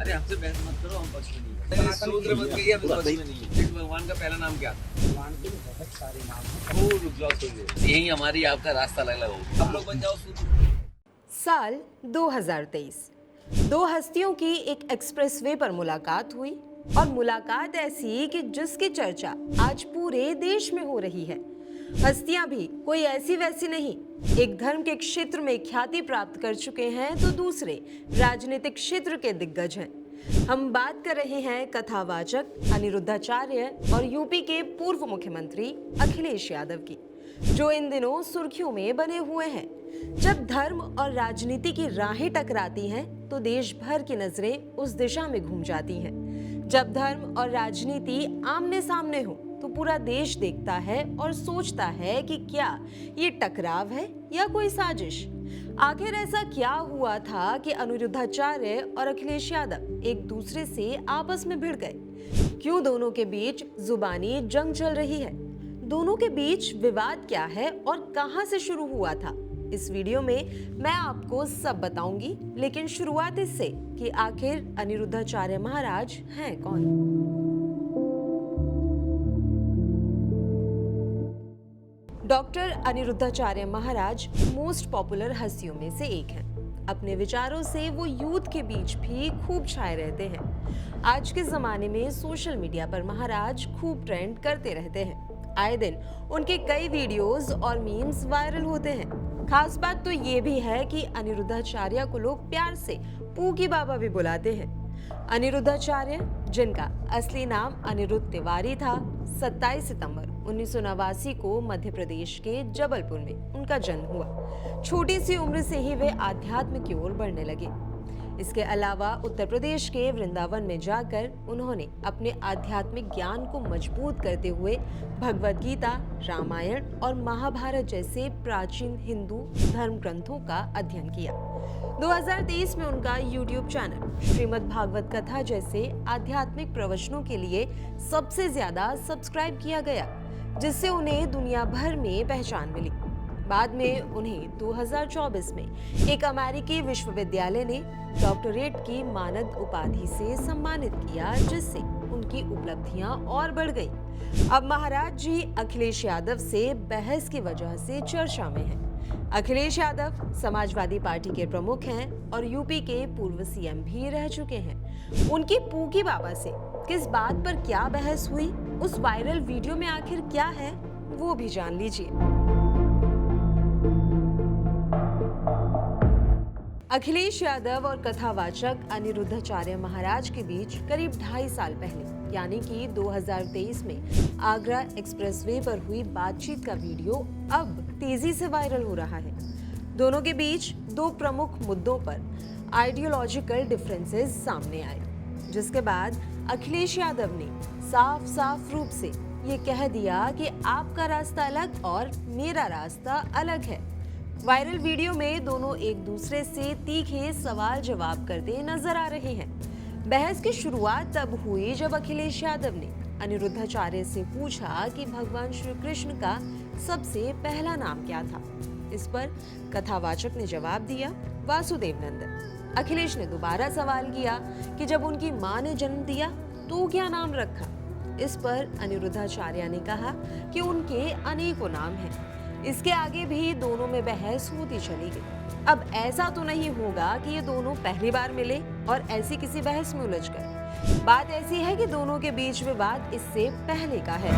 अरे हमसे बहस मत करो, हम पक्ष में नहीं है। शूद्र मत कहिए, हम पक्ष में नहीं है। भगवान का पहला नाम क्या था? भगवान के बहुत सारे नाम हैं। वो रुक जाओ थोड़ी, यही हमारी आपका रास्ता अलग अलग होगा। हम लोग बन जाओ शूद्र। साल 2023 दो हस्तियों की एक एक्सप्रेसवे पर मुलाकात हुई और मुलाकात ऐसी कि जिसकी चर्चा आज पूरे देश में हो रही है। हस्तियां भी कोई ऐसी वैसी नहीं, एक धर्म के क्षेत्र में ख्याति प्राप्त कर चुके हैं तो दूसरे राजनीतिक क्षेत्र के दिग्गज हैं। हम बात कर रहे हैं कथावाचक अनिरुद्धाचार्य और यूपी के पूर्व मुख्यमंत्री अखिलेश यादव की, जो इन दिनों सुर्खियों में बने हुए हैं। जब धर्म और राजनीति की राहें टकराती हैं तो देश भर की नजरें उस दिशा में घूम जाती हैं। जब धर्म और राजनीति आमने सामने हो तो पूरा देश देखता है और सोचता है कि क्या ये टकराव है या कोई साजिश। आखिर ऐसा क्या हुआ था कि अनिरुद्धाचार्य और अखिलेश यादव एक दूसरे से आपस में भिड़ गए? क्यों दोनों के बीच जुबानी जंग चल रही है? दोनों के बीच विवाद क्या है और कहां से शुरू हुआ था? इस वीडियो में मैं आपको सब बताऊंगी, लेकिन शुरुआत इससे कि आखिर अनिरुद्धाचार्य महाराज हैं कौन। डॉक्टर अनिरुद्धाचार्य महाराज मोस्ट पॉपुलर हस्तियों में से एक हैं। अपने विचारों से वो यूथ के बीच भी खूब छाए रहते हैं। आज के जमाने में सोशल मीडिया पर महाराज खूब ट्रेंड करते रहते हैं। आए दिन उनके कई वीडियोस और मीम्स वायरल होते हैं। खास बात तो ये भी है कि अनिरुद्धाचार्य को लोग प्यार से पूकी बाबा भी बुलाते हैं। अनिरुद्धाचार्य, जिनका असली नाम अनिरुद्ध तिवारी था, 27 सितंबर 1989 को मध्य प्रदेश के जबलपुर में उनका जन्म हुआ। छोटी सी उम्र से ही वे आध्यात्म की ओर बढ़ने लगे। इसके अलावा उत्तर प्रदेश के वृंदावन में जाकर उन्होंने अपने आध्यात्मिक ज्ञान को मजबूत करते हुए भगवद गीता, रामायण और महाभारत जैसे प्राचीन हिंदू धर्म ग्रंथों का अध्ययन किया। 2023 में उनका YouTube चैनल श्रीमद् भागवत कथा जैसे आध्यात्मिक प्रवचनों के लिए सबसे ज्यादा सब्सक्राइब किया गया, जिससे उन्हें दुनिया भर में पहचान मिली। बाद में उन्हें 2024 में एक अमेरिकी विश्वविद्यालय ने डॉक्टरेट की मानद उपाधि से सम्मानित किया, जिससे उनकी उपलब्धियां और बढ़ गईं। अब महाराज जी अखिलेश यादव से बहस की वजह से चर्चा में हैं। अखिलेश यादव समाजवादी पार्टी के प्रमुख हैं और यूपी के पूर्व सीएम भी रह चुके हैं। उनकी पूकी बाबा से किस बात पर क्या बहस हुई, उस वायरल वीडियो में आखिर क्या है, वो भी जान लीजिए। अखिलेश यादव और कथावाचक अनिरुद्धाचार्य महाराज के बीच करीब 2.5 साल पहले यानी कि 2023 में आगरा एक्सप्रेसवे पर हुई बातचीत का वीडियो अब तेजी से वायरल हो रहा है। दोनों के बीच दो प्रमुख मुद्दों पर आइडियोलॉजिकल डिफरेंसेस सामने आए, जिसके बाद अखिलेश यादव ने साफ साफ रूप से ये कह दिया कि आपका रास्ता अलग और मेरा रास्ता अलग है। वायरल वीडियो में दोनों एक दूसरे से तीखे सवाल जवाब करते नजर आ रहे हैं। बहस की शुरुआत तब हुई जब अखिलेश यादव ने अनिरुद्धाचार्य से पूछा कि भगवान श्री कृष्ण का सबसे पहला नाम क्या था। इस पर कथावाचक ने जवाब दिया, वासुदेव नंदन। अखिलेश ने दोबारा सवाल किया कि जब उनकी मां ने जन्म दिया तो क्या नाम रखा। इस पर अनिरुद्धाचार्य ने कहा कि उनके अनेकों नाम हैं। इसके आगे भी दोनों में बहस होती चली गई। अब ऐसा तो नहीं होगा कि ये दोनों पहली बार मिले और ऐसी किसी बहस में उलझ गए। बात ऐसी है कि दोनों के बीच विवाद इससे पहले का है।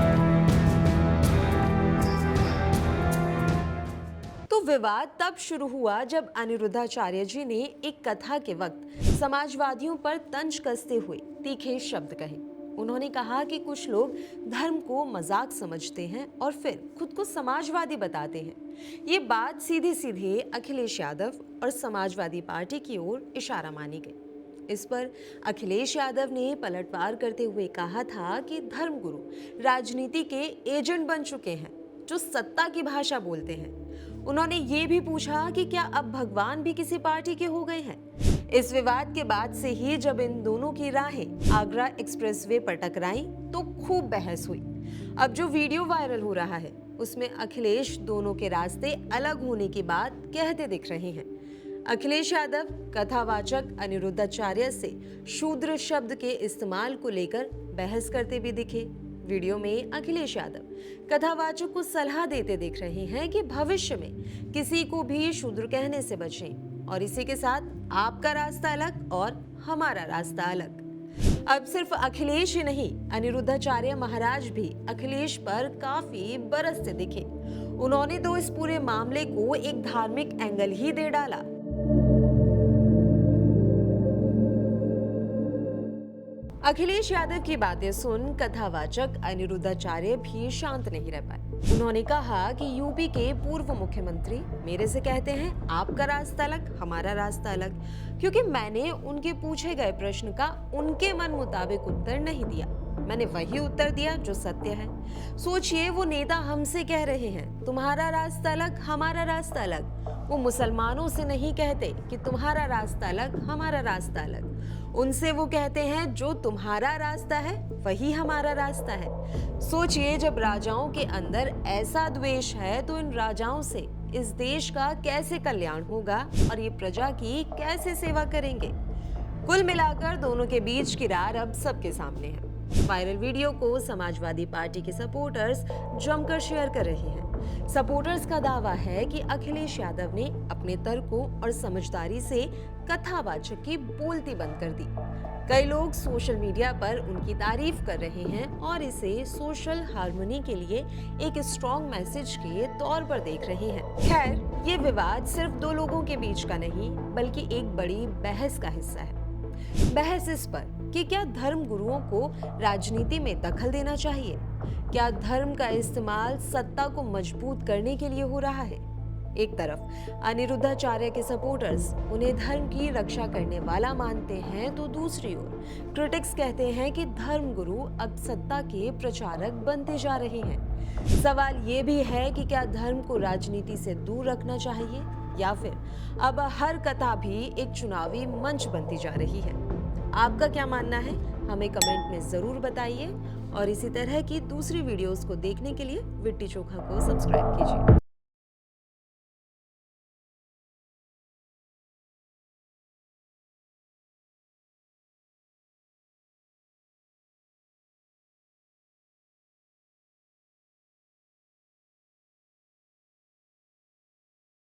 तो विवाद तब शुरू हुआ जब अनिरुद्धाचार्य जी ने एक कथा के वक्त समाजवादियों पर तंज कसते हुए तीखे शब्द कहे। उन्होंने कहा कि कुछ लोग धर्म को मजाक समझते हैं और फिर खुद को समाजवादी बताते हैं। ये बात सीधे सीधे अखिलेश यादव और समाजवादी पार्टी की ओर इशारा मानी गई। इस पर अखिलेश यादव ने पलटवार करते हुए कहा था कि धर्मगुरु राजनीति के एजेंट बन चुके हैं, जो सत्ता की भाषा बोलते हैं। उन्होंने ये भी पूछा कि क्या अब भगवान भी किसी पार्टी के हो गए हैं। इस विवाद के बाद से ही जब इन दोनों की राहें आगरा एक्सप्रेसवे पर टकराईं तो खूब बहस हुई। अब जो वीडियो वायरल हो रहा है उसमें अखिलेश दोनों के रास्ते अलग होने की बात कहते दिख रहे हैं। अखिलेश यादव कथावाचक अनिरुद्धाचार्य से शूद्र शब्द के इस्तेमाल को लेकर बहस करते भी दिखे। वीडियो में अखिलेश यादव कथावाचक को सलाह देते दिख रहे हैं कि भविष्य में किसी को भी शूद्र कहने से बचें और इसी के साथ आपका रास्ता अलग और हमारा रास्ता अलग। अब सिर्फ अखिलेश ही नहीं, अनिरुद्धाचार्य महाराज भी अखिलेश पर काफी बरसते दिखे। उन्होंने तो इस पूरे मामले को एक धार्मिक एंगल ही दे डाला। अखिलेश यादव की बातें सुन कथावाचक अनिरुद्धाचार्य भी शांत नहीं रह पाए। उन्होंने कहा कि यूपी के पूर्व मुख्यमंत्री मेरे से कहते हैं आपका रास्ता अलग हमारा रास्ता अलग, क्योंकि मैंने उनके पूछे गए प्रश्न का उनके मन मुताबिक उत्तर नहीं दिया। मैंने वही उत्तर दिया जो सत्य है। सोचिए, वो नेता हमसे कह रहे हैं तुम्हारा रास्ता अलग हमारा रास्ता अलग। वो मुसलमानों से नहीं कहते कि तुम्हारा रास्ता अलग हमारा रास्ता अलग। उनसे वो कहते हैं जो तुम्हारा रास्ता है वही हमारा रास्ता है। सोचिए, जब राजाओं के अंदर ऐसा द्वेष है तो इन राजाओं से इस देश का कैसे कल्याण होगा और ये प्रजा की कैसे सेवा करेंगे। कुल मिलाकर दोनों के बीच की रार अब सबके सामने है। वायरल वीडियो को समाजवादी पार्टी के सपोर्टर्स जमकर शेयर कर रहे हैं। सपोर्टर्स का दावा है कि अखिलेश यादव ने अपने तर्कों और समझदारी से कथावाचक की बोलती बंद कर दी। कई लोग सोशल मीडिया पर उनकी तारीफ कर रहे हैं और इसे सोशल हार्मनी के लिए एक स्ट्रॉन्ग मैसेज के तौर पर देख रहे हैं। खैर, ये विवाद सिर्फ दो लोगों के बीच का नहीं बल्कि एक बड़ी बहस का हिस्सा है। बहस इस पर कि क्या धर्म गुरुओं को राजनीति में दखल देना चाहिए, क्या धर्म का इस्तेमाल सत्ता को मजबूत करने के लिए हो रहा है। एक तरफ अनिरुद्धाचार्य के सपोर्टर्स उन्हें धर्म की रक्षा करने वाला मानते हैं तो दूसरी ओर क्रिटिक्स कहते हैं कि धर्म गुरु अब सत्ता के प्रचारक बनते जा रहे हैं। सवाल ये भी है कि क्या धर्म को राजनीति से दूर रखना चाहिए या फिर अब हर कथा भी एक चुनावी मंच बनती जा रही है। आपका क्या मानना है, हमें कमेंट में जरूर बताइए और इसी तरह की दूसरी वीडियोस को देखने के लिए विट्टी चोखा को सब्सक्राइब कीजिए।